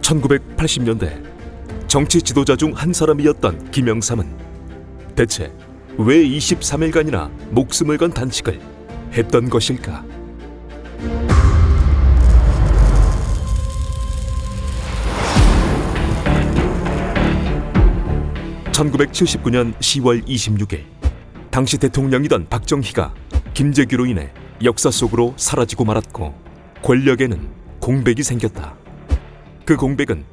1980년대 정치 지도자 중 한 사람이었던 김영삼은 대체 왜 23일간이나 목숨을 건 단식을 했던 것일까? (1979년 10월 26일) 당시 대통령이던 박정희가 김재규로 인해 역사 속으로 사라지고 말았고 권력에는 공백이 생겼다. 그 공백은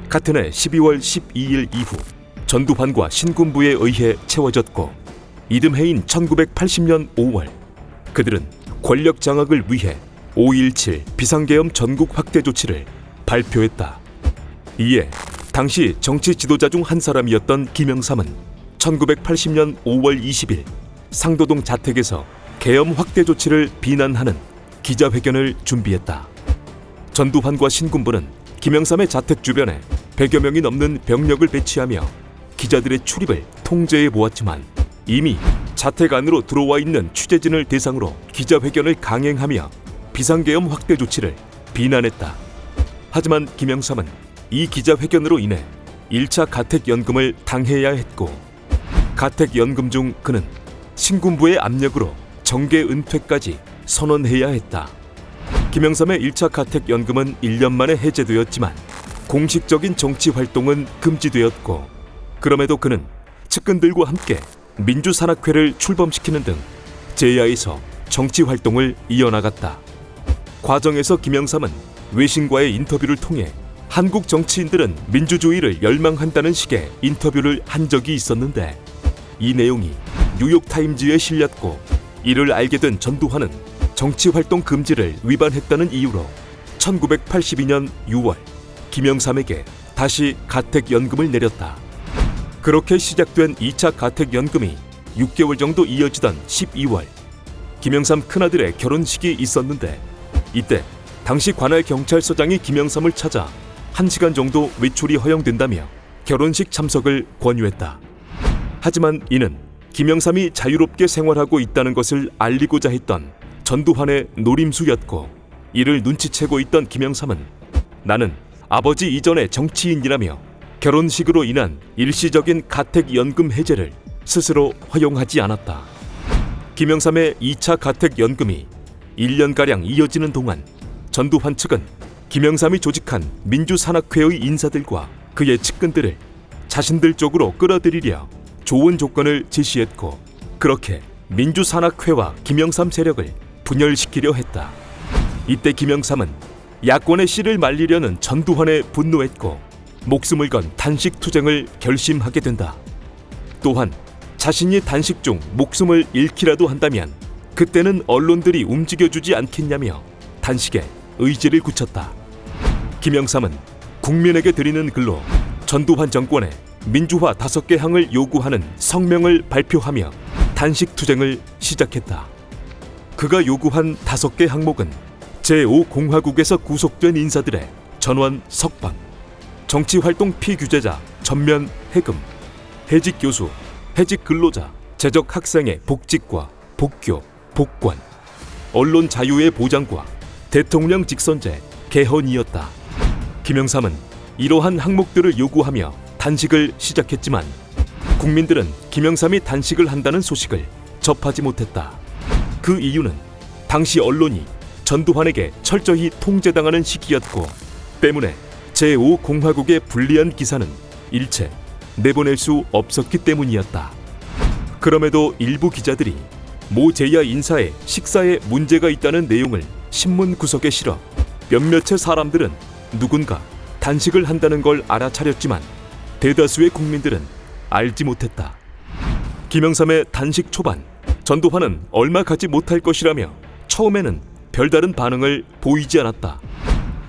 같은 해 12월 12일 이후 전두환과 신군부에 의해 채워졌고 이듬해인 1980년 5월 그들은 권력 장악을 위해 5.17 비상계엄 전국 확대 조치를 발표했다. 이에 당시 정치 지도자 중 한 사람이었던 김영삼은 1980년 5월 20일 상도동 자택에서 계엄 확대 조치를 비난하는 기자회견을 준비했다. 전두환과 신군부는 김영삼의 자택 주변에 100여 명이 넘는 병력을 배치하며 기자들의 출입을 통제해 보았지만 이미 자택 안으로 들어와 있는 취재진을 대상으로 기자회견을 강행하며 비상계엄 확대 조치를 비난했다. 하지만 김영삼은 이 기자회견으로 인해 1차 가택연금을 당해야 했고 가택연금 중 그는 신군부의 압력으로 정계 은퇴까지 선언해야 했다. 김영삼의 1차 가택연금은 1년 만에 해제되었지만 공식적인 정치 활동은 금지되었고 그럼에도 그는 측근들과 함께 민주산악회를 출범시키는 등 제야에서 정치 활동을 이어나갔다. 과정에서 김영삼은 외신과의 인터뷰를 통해 한국 정치인들은 민주주의를 열망한다는 식의 인터뷰를 한 적이 있었는데 이 내용이 뉴욕타임즈에 실렸고 이를 알게 된 전두환은 정치활동 금지를 위반했다는 이유로 1982년 6월 김영삼에게 다시 가택연금을 내렸다. 그렇게 시작된 2차 가택연금이 6개월 정도 이어지던 12월 김영삼 큰아들의 결혼식이 있었는데 이때 당시 관할 경찰서장이 김영삼을 찾아 1시간 정도 외출이 허용된다며 결혼식 참석을 권유했다. 하지만 이는 김영삼이 자유롭게 생활하고 있다는 것을 알리고자 했던 전두환의 노림수였고 이를 눈치채고 있던 김영삼은 나는 아버지 이전의 정치인이라며 결혼식으로 인한 일시적인 가택연금 해제를 스스로 허용하지 않았다. 김영삼의 2차 가택연금이 1년가량 이어지는 동안 전두환 측은 김영삼이 조직한 민주산악회의 인사들과 그의 측근들을 자신들 쪽으로 끌어들이려 좋은 조건을 제시했고 그렇게 민주산악회와 김영삼 세력을 분열시키려 했다. 이때 김영삼은 야권의 씨를 말리려는 전두환에 분노했고 목숨을 건 단식 투쟁을 결심하게 된다. 또한 자신이 단식 중 목숨을 잃기라도 한다면 그때는 언론들이 움직여주지 않겠냐며 단식에 의지를 굳혔다. 김영삼은 국민에게 드리는 글로 전두환 정권에 민주화 5개 항을 요구하는 성명을 발표하며 단식 투쟁을 시작했다. 그가 요구한 5개 항목은 제5공화국에서 구속된 인사들의 전원 석방, 정치활동 피규제자 전면 해금, 해직 교수, 해직 근로자, 재적 학생의 복직과 복교, 복권, 언론 자유의 보장과 대통령 직선제 개헌이었다. 김영삼은 이러한 항목들을 요구하며 단식을 시작했지만 국민들은 김영삼이 단식을 한다는 소식을 접하지 못했다. 그 이유는 당시 언론이 전두환에게 철저히 통제당하는 시기였고 때문에 제5공화국의 불리한 기사는 일체 내보낼 수 없었기 때문이었다. 그럼에도 일부 기자들이 모 제야 인사의 식사에 문제가 있다는 내용을 신문 구석에 실어 몇몇의 사람들은 누군가 단식을 한다는 걸 알아차렸지만 대다수의 국민들은 알지 못했다. 김영삼의 단식 초반 전두환은 얼마 가지 못할 것이라며 처음에는 별다른 반응을 보이지 않았다.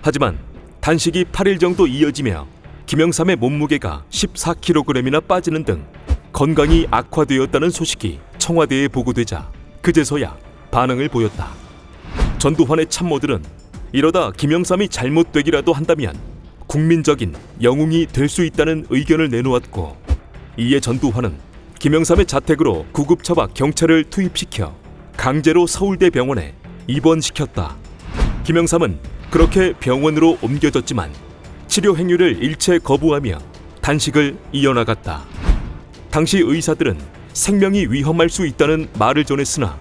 하지만 단식이 8일 정도 이어지며 김영삼의 몸무게가 14kg이나 빠지는 등 건강이 악화되었다는 소식이 청와대에 보고되자 그제서야 반응을 보였다. 전두환의 참모들은 이러다 김영삼이 잘못되기라도 한다면 국민적인 영웅이 될 수 있다는 의견을 내놓았고 이에 전두환은 김영삼의 자택으로 구급차와 경찰을 투입시켜 강제로 서울대 병원에 입원시켰다. 김영삼은 그렇게 병원으로 옮겨졌지만 치료 행위를 일체 거부하며 단식을 이어나갔다. 당시 의사들은 생명이 위험할 수 있다는 말을 전했으나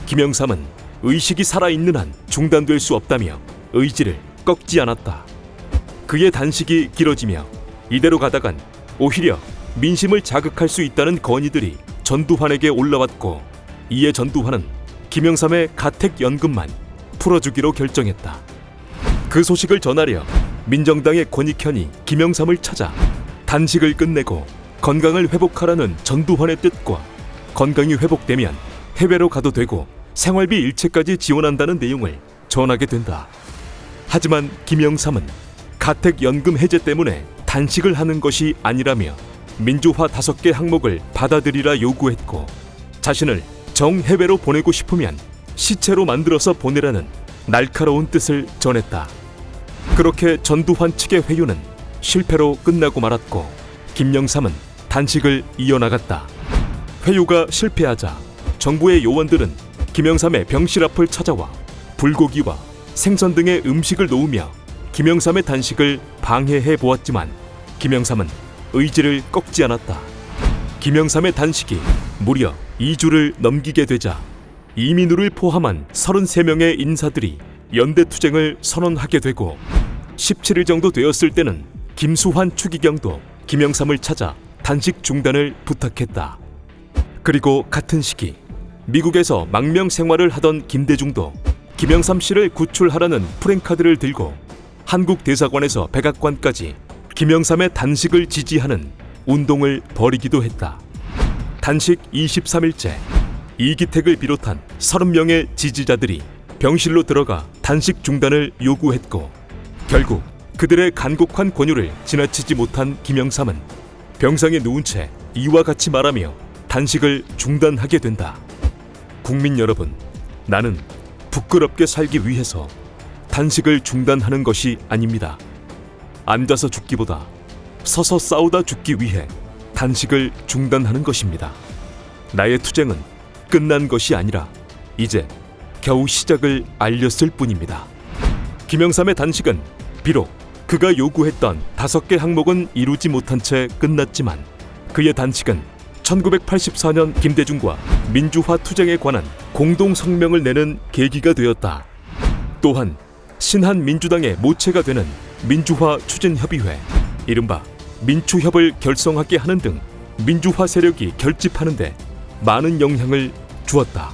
김영삼은 의식이 살아있는 한 중단될 수 없다며 의지를 꺾지 않았다. 그의 단식이 길어지며 이대로 가다간 오히려 민심을 자극할 수 있다는 건의들이 전두환에게 올라왔고, 이에 전두환은 김영삼의 가택연금만 풀어주기로 결정했다. 그 소식을 전하려 민정당의 권익현이 김영삼을 찾아 단식을 끝내고 건강을 회복하라는 전두환의 뜻과 건강이 회복되면 해외로 가도 되고 생활비 일체까지 지원한다는 내용을 전하게 된다. 하지만 김영삼은 가택연금 해제 때문에 단식을 하는 것이 아니라며 민주화 5개 항목을 받아들이라 요구했고, 자신을 정해외로 보내고 싶으면 시체로 만들어서 보내라는 날카로운 뜻을 전했다. 그렇게 전두환 측의 회유는 실패로 끝나고 말았고, 김영삼은 단식을 이어나갔다. 회유가 실패하자 정부의 요원들은 김영삼의 병실 앞을 찾아와 불고기와 생선 등의 음식을 놓으며 김영삼의 단식을 방해해 보았지만 김영삼은 의지를 꺾지 않았다. 김영삼의 단식이 무려 2주를 넘기게 되자 이민우를 포함한 33명의 인사들이 연대투쟁을 선언하게 되고, 17일 정도 되었을 때는 김수환 추기경도 김영삼을 찾아 단식 중단을 부탁했다. 그리고 같은 시기 미국에서 망명 생활을 하던 김대중도 김영삼 씨를 구출하라는 프랭카드를 들고 한국 대사관에서 백악관까지 김영삼의 단식을 지지하는 운동을 벌이기도 했다. 단식 23일째 이기택을 비롯한 30명의 지지자들이 병실로 들어가 단식 중단을 요구했고, 결국 그들의 간곡한 권유를 지나치지 못한 김영삼은 병상에 누운 채 이와 같이 말하며 단식을 중단하게 된다. 국민 여러분, 나는 부끄럽게 살기 위해서 단식을 중단하는 것이 아닙니다. 앉아서 죽기보다 서서 싸우다 죽기 위해 단식을 중단하는 것입니다. 나의 투쟁은 끝난 것이 아니라 이제 겨우 시작을 알렸을 뿐입니다. 김영삼의 단식은 비록 그가 요구했던 5개 항목은 이루지 못한 채 끝났지만, 그의 단식은 1984년 김대중과 민주화 투쟁에 관한 공동 성명을 내는 계기가 되었다. 또한 신한민주당의 모체가 되는 민주화 추진협의회, 이른바 민추협을 결성하게 하는 등 민주화 세력이 결집하는 데 많은 영향을 주었다.